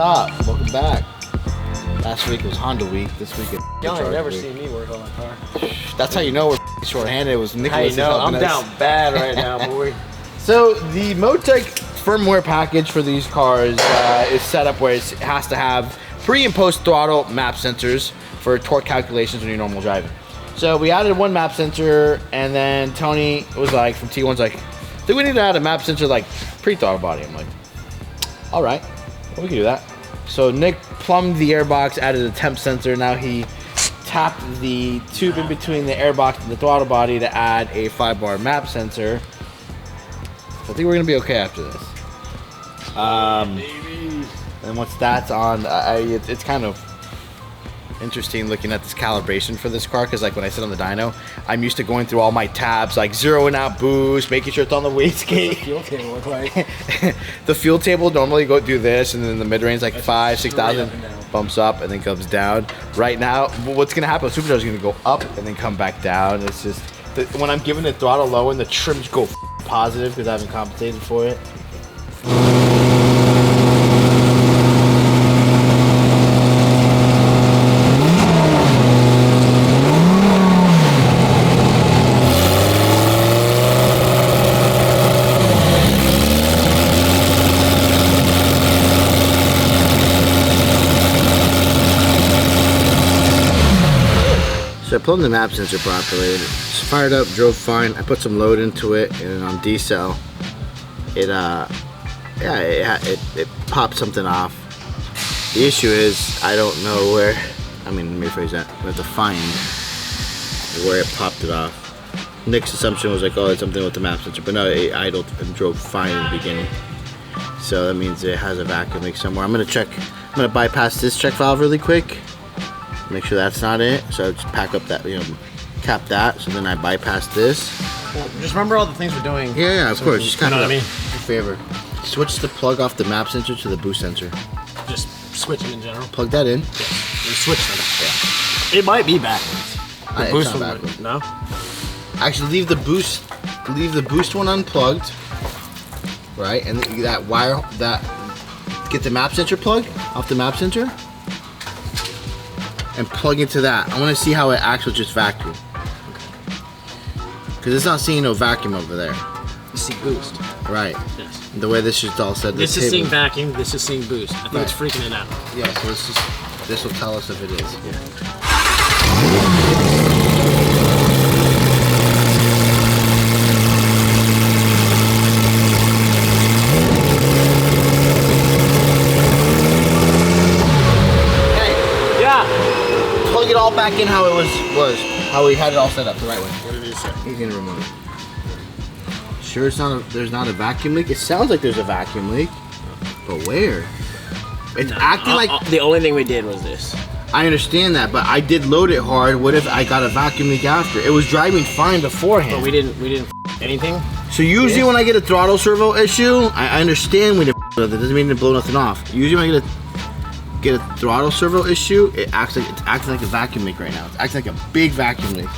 up? Welcome back. Last week was Honda week. This week it's Y'all ain't never week. seen me work on my car. That's how you know we're short-handed. It was Nicholas. Hey, no, I'm down bad right now, boy. So the Motec firmware package for these cars is set up where it has to have pre and post throttle map sensors for torque calculations when you're normal driving. So we added one map sensor, and then Tony was like, from T1's like, I think we need to add a map sensor like pre-throttle body. I'm like, all right, well, we can do that. So Nick plumbed the airbox, added a temp sensor. Now he tapped the tube in between the airbox and the throttle body to add a 5-bar map sensor. So I think we're gonna be okay after this. And once that's on, it's kind of interesting looking at this calibration for this car, because like when I sit on the dyno, I'm used to going through all my tabs, like zeroing out boost, making sure it's on the wastegate. Fuel table look like? The fuel table normally go do this, and then the mid-range like 5,000, 6,000 bumps up and then comes down. Right now, what's gonna happen? Supercharger is gonna go up and then come back down. It's just when I'm giving the throttle low and the trims go positive because I haven't compensated for it. So I plumbed the map sensor properly. It's fired up, drove fine. I put some load into it, and on decel, it popped something off. The issue is I don't know where. Let me rephrase that. We have to find where it popped it off. Nick's assumption was like, oh, it's something with the map sensor, but no, it idled and drove fine in the beginning. So that means it has a vacuum leak somewhere. I'm gonna bypass this check valve really quick. Make sure that's not it. So just pack up that, cap that. So then I bypass this. Well, just remember all the things we're doing. Yeah, of course. Just kind of, what I mean? Your favor. Switch the plug off the map sensor to the boost sensor. Just switch it in general. Plug that in. Yeah. Switch them. Yeah. It might be backwards. The boost it's not one, backwards. no? Actually, leave the boost one unplugged. Right, and that wire, get the map sensor plug off the map sensor. And plug into that. I want to see how it acts with just vacuum. Because it's not seeing no vacuum over there. You see boost. Right. Yes. The way this is all set. This is seeing vacuum, this is seeing boost. I think it's freaking it out. Yeah, so this will tell us if it is. Yeah. Plug it all back in how it was how we had it all set up the right way. What did he say? He's gonna remove it. Sure, there's not a vacuum leak. It sounds like there's a vacuum leak, but where? It's acting like the only thing we did was this. I understand that, but I did load it hard. What if I got a vacuum leak after? It was driving fine beforehand. But we didn't anything. So usually when I get a throttle servo issue, I understand we didn't. That doesn't mean to blow nothing off. Usually when I get a throttle servo issue, it's acting like a vacuum leak right now. It's acting like a big vacuum leak.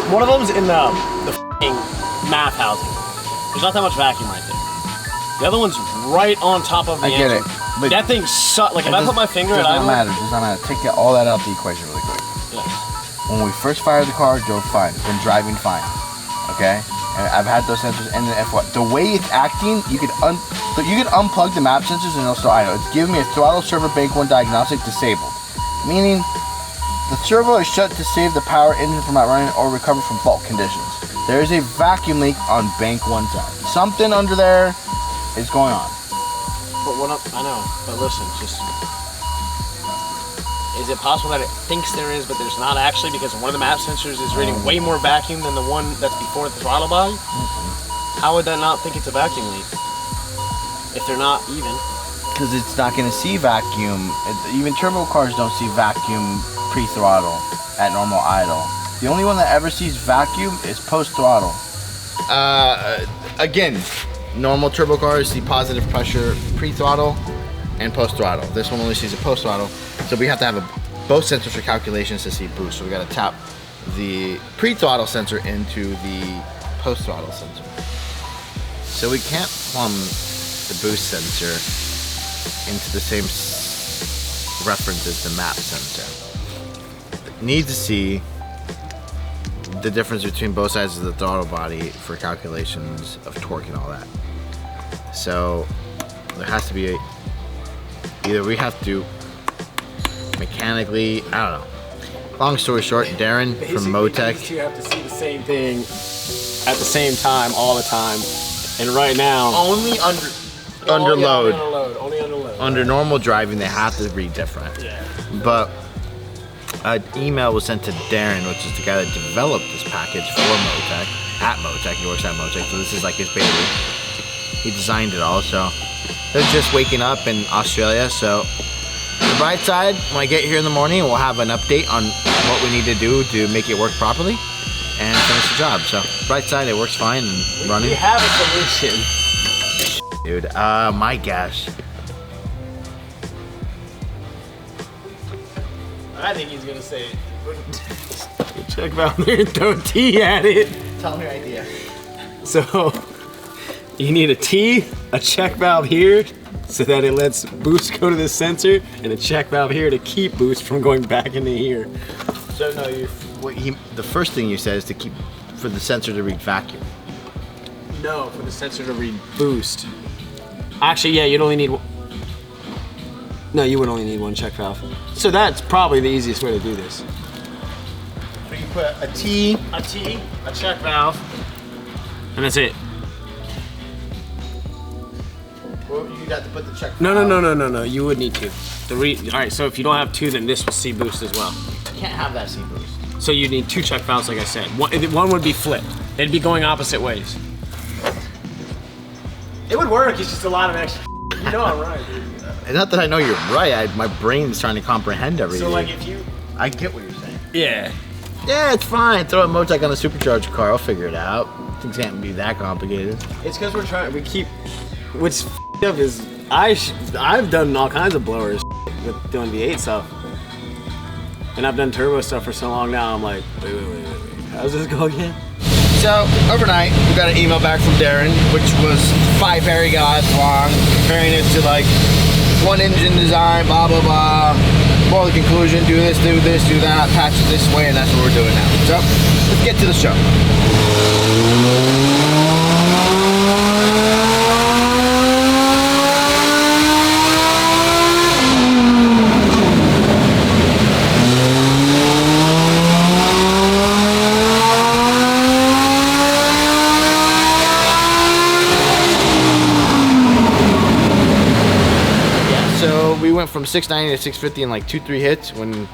One of them's in the math housing. There's not that much vacuum right there. The other one's right on top of the I get engine. it. But that thing sucks. Like if I put my finger it at does not matter. Does not matter. Take all that out of the equation really quick. Yes. When we first fired the car, it drove fine. It's been driving fine. Okay? And I've had those sensors, and then the way it's acting, you could unplug the map sensors and it'll still idle. It's giving me a throttle servo bank 1 diagnostic disabled. Meaning the servo is shut to save the power engine from not running or recover from fault conditions. There is a vacuum leak on bank 1 side. Something under there is going on. But I know, but listen, is it possible that it thinks there is, but there's not actually, because one of the map sensors is reading way more vacuum than the one that's before the throttle body? How would that not think it's a vacuum leak? If they're not even. Because it's not going to see vacuum. Even turbo cars don't see vacuum pre-throttle at normal idle. The only one that ever sees vacuum is post throttle. Again, normal turbo cars see positive pressure pre-throttle and post throttle. This one only sees a post throttle, so we have to have both sensors for calculations to see boost. So we got to tap the pre-throttle sensor into the post throttle sensor. So we can't plumb the boost sensor into the same reference as the map sensor. It needs to see the difference between both sides of the throttle body for calculations of torque and all that. So there has to be either we have to mechanically, I don't know. Long story short, Darren from Motec. You have to see the same thing at the same time all the time. And right now, Only under load. Only under load. Under normal driving, they have to read different. Yeah. But an email was sent to Darren, which is the guy that developed this package for Motec, at Motec. He works at Motec, so this is like his baby. He designed it all, so they're just waking up in Australia. So the bright side, when I get here in the morning, we'll have an update on what we need to do to make it work properly and finish the job. So bright side, it works fine and running. We have a solution. Dude, my gosh. I think he's gonna say, check valve there and throw a T at it. Tell me your idea. So you need a T, a check valve here, so that it lets boost go to the sensor, and a check valve here to keep boost from going back into here. So no, the first thing you said is to keep for the sensor to read vacuum. No, for the sensor to read boost. Actually, yeah, you'd only need one. No, you would only need one check valve. So that's probably the easiest way to do this. So you put a T, A check valve, and that's it. Well, you'd have to put the check valve. No. You would need two. All right, so if you don't have two, then this will see boost as well. You can't have that C boost. So you need two check valves, like I said. One would be flipped. They'd be going opposite ways. It would work. It's just a lot of extra. You know I'm right, dude. Not that I know you're right. My brain's trying to comprehend everything. So like if you. I get what you're saying. Yeah. Yeah, it's fine. Throw a Motec on a Supercharged car. I'll figure it out. Things can't be that complicated. It's because we keep. What's up is I've done all kinds of blowers with doing V8 stuff, and I've done turbo stuff for so long now. I'm like, wait. How's this go again? So overnight, we got an email back from Darren, which was 5 paragraphs long, comparing it to like one engine design, blah blah blah. More the conclusion: do this, do that, patch it this way, and that's what we're doing now. So let's get to the show. We went from 690 to 650 in like 2-3 hits when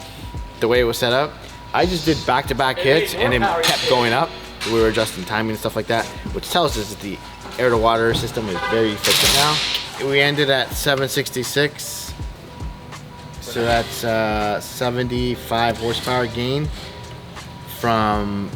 the way it was set up. I just did back-to-back hits and it kept going up. We were adjusting timing and stuff like that, which tells us that the air-to-water system is very efficient now. We ended at 766, so that's 75 horsepower gain from.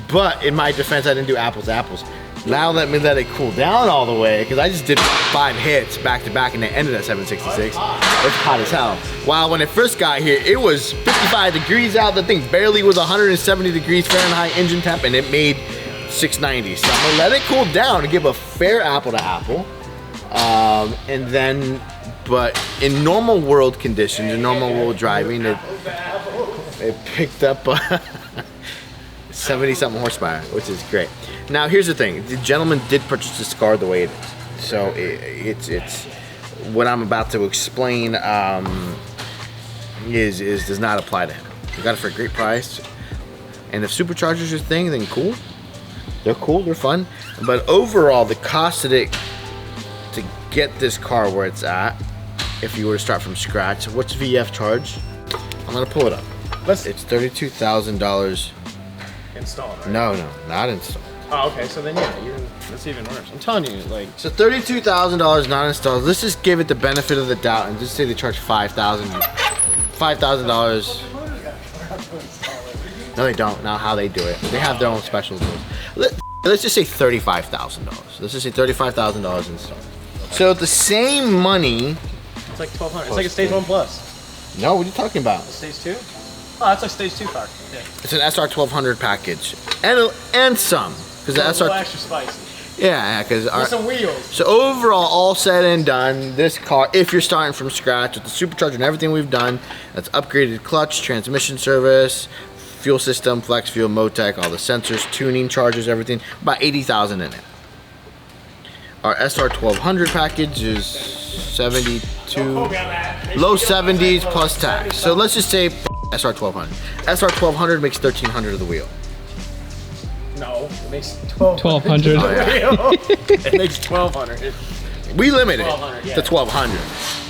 But in my defense, I didn't do apples to apples. Now let me let it cool down all the way, because I just did 5 hits back to back and it ended at 766. It's hot as hell. While when it first got here, it was 55 degrees out. The thing barely was 170 degrees Fahrenheit engine temp, and it made 690. So I'm gonna let it cool down to give a fair apple to apple. And then, but in normal world conditions, in normal world driving, it picked up 70-something horsepower, which is great. Now here's the thing: the gentleman did purchase this car the way it is, so it's what I'm about to explain does not apply to him. He got it for a great price, and if Supercharger's your thing, then cool. They're cool, they're fun, but overall, the cost of it to get this car where it's at, if you were to start from scratch, what's VF charge? I'm gonna pull it up. It's $32,000. Installed, right? No, not installed. Oh, okay. So then, yeah, that's even worse. I'm telling you, like. So $32,000 not installed. Let's just give it the benefit of the doubt and just say they charge $5,000. $5,000. No, they don't. Not how they do it. They have their own special tools. Let's just say $35,000. Let's just say $35,000 in store. So the same money. It's like 1,200. It's like a Stage 1 Plus. No, what are you talking about? Stage 2? Oh, that's like Stage 2 car. Yeah. It's an SR 1200 package, and some because the SR. Extra spicy. Yeah, because some wheels. So overall, all said and done, this car, if you're starting from scratch with the Supercharger and everything we've done, that's upgraded clutch, transmission service, fuel system, flex fuel, Motec, all the sensors, tuning, chargers, everything, about $80,000 in it. Our SR 1200 package is 72, low 70s plus tax. So let's just say SR 1200. SR 1200 makes 1,300 of the wheel. No, it makes 1,200. Oh, yeah. It makes 1,200. We limit it yeah. to 1,200.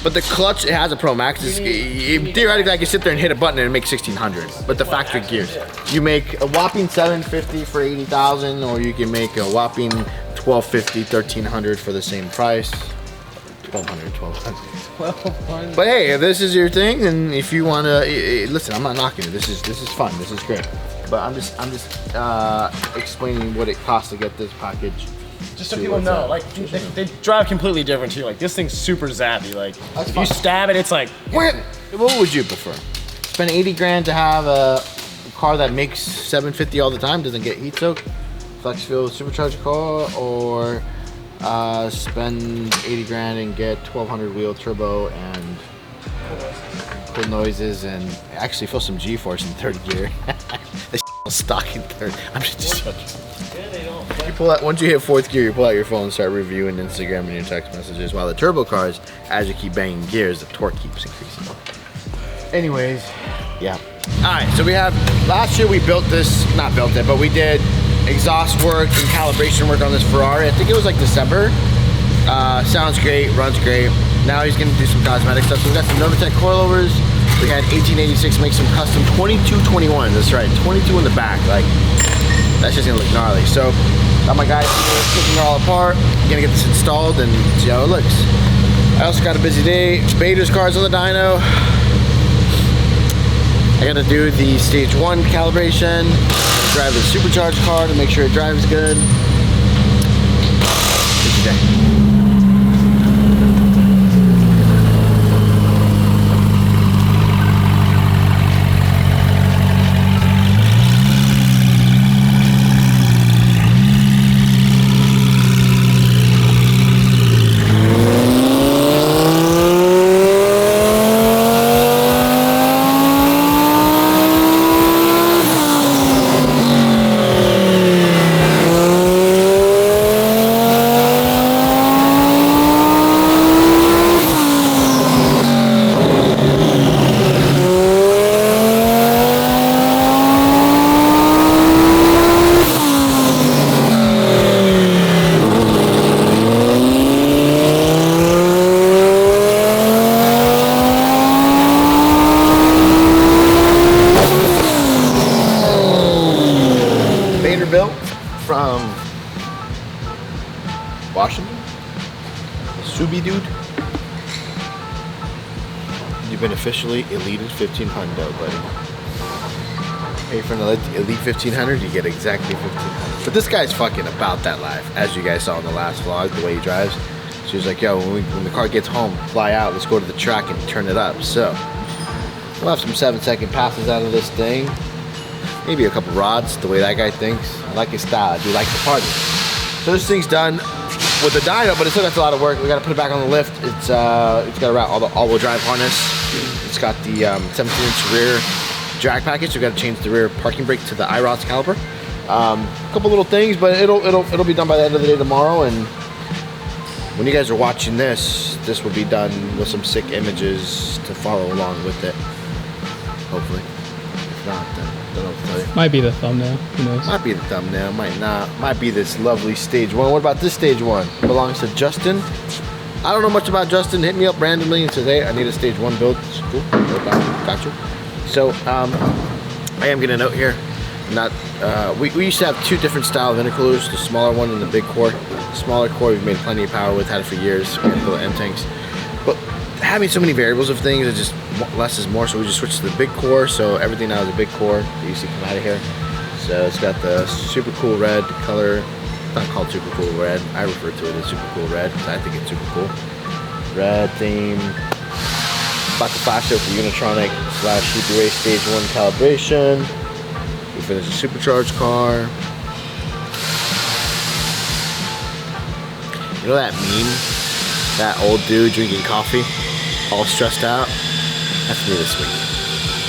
But the clutch, it has a Pro Max. Theoretically, I can sit there and hit a button and it makes 1,600. But the factory gears. You make a whopping $750 for 80,000, or you can make a whopping $1,250, 1,300 for the same price. 1,200. But hey, if this is your thing, and if you want to listen, I'm not knocking it. This is fun. This is great. But I'm just explaining what it costs to get this package. Just so people know, like they drive completely different too. Like this thing's super zappy. Like if you stab it, it's like. What would you prefer? Spend 80 grand to have a car that makes 750 all the time, doesn't get heat soaked, flex fuel supercharged car, or spend 80 grand and get 1,200 wheel turbo and cool noises and actually feel some G-force in third gear. This stock in third. I'm just joking. You pull out, once you hit fourth gear, you pull out your phone and start reviewing Instagram and your text messages. While the turbo cars, as you keep banging gears, the torque keeps increasing. Anyways, yeah. All right, so we have, last year we built this, not built it, but we did exhaust work and calibration work on this Ferrari. I think it was like December. Sounds great, runs great. Now he's gonna do some cosmetic stuff. So we got some Motec coilovers. We had 1886 make some custom 2221s. That's right, 22 in the back. Like, that's just gonna look gnarly. So, got my guys here taking it all apart. Gonna get this installed and see how it looks. I also got a busy day. Bader's cars on the dyno. I gotta do the stage 1 calibration. Drive the supercharged car to make sure it drives good. Busy day. Built from Washington, Subi dude. You've been officially Elite 1500, buddy. Hey, for an Elite 1500, you get exactly 1500. But this guy's fucking about that life, as you guys saw in the last vlog, the way he drives. So he's like, yo, when the car gets home, fly out, let's go to the track and turn it up. So we'll have some 7-second passes out of this thing. Maybe a couple rods, the way that guy thinks. I like his style, I do like the party. So this thing's done with the dyno, but it still got a lot of work. We gotta put it back on the lift. It's got all the all-wheel drive harness. It's got the 17-inch rear drag package. So we gotta change the rear parking brake to the IROS caliper. A couple little things, but it'll be done by the end of the day tomorrow. And when you guys are watching this will be done with some sick images to follow along with it. Hopefully. If not, then I don't know what to tell you. Might be the thumbnail, who knows? Might be the thumbnail, might not. Might be this lovely stage 1. What about this stage 1? Belongs to Justin. I don't know much about Justin. Hit me up randomly and says, hey, I need a stage 1 build. Cool, got you. So, I am getting a note here. We used to have 2 different style of intercoolers, the smaller one and the big core. The smaller core we've made plenty of power with, had it for years, little M tanks. But having so many variables of things, it just less is more. So we just switched to the big core. So everything now is a big core that you see come out of here. So it's got the super cool red color. It's not called super cool red. I refer to it as super cool red because I think it's super cool. Red theme. About to flash out for Unitronic / GPRace Stage 1 calibration. We finished a supercharged car. You know that meme? That old dude drinking coffee, all stressed out? That's me this week.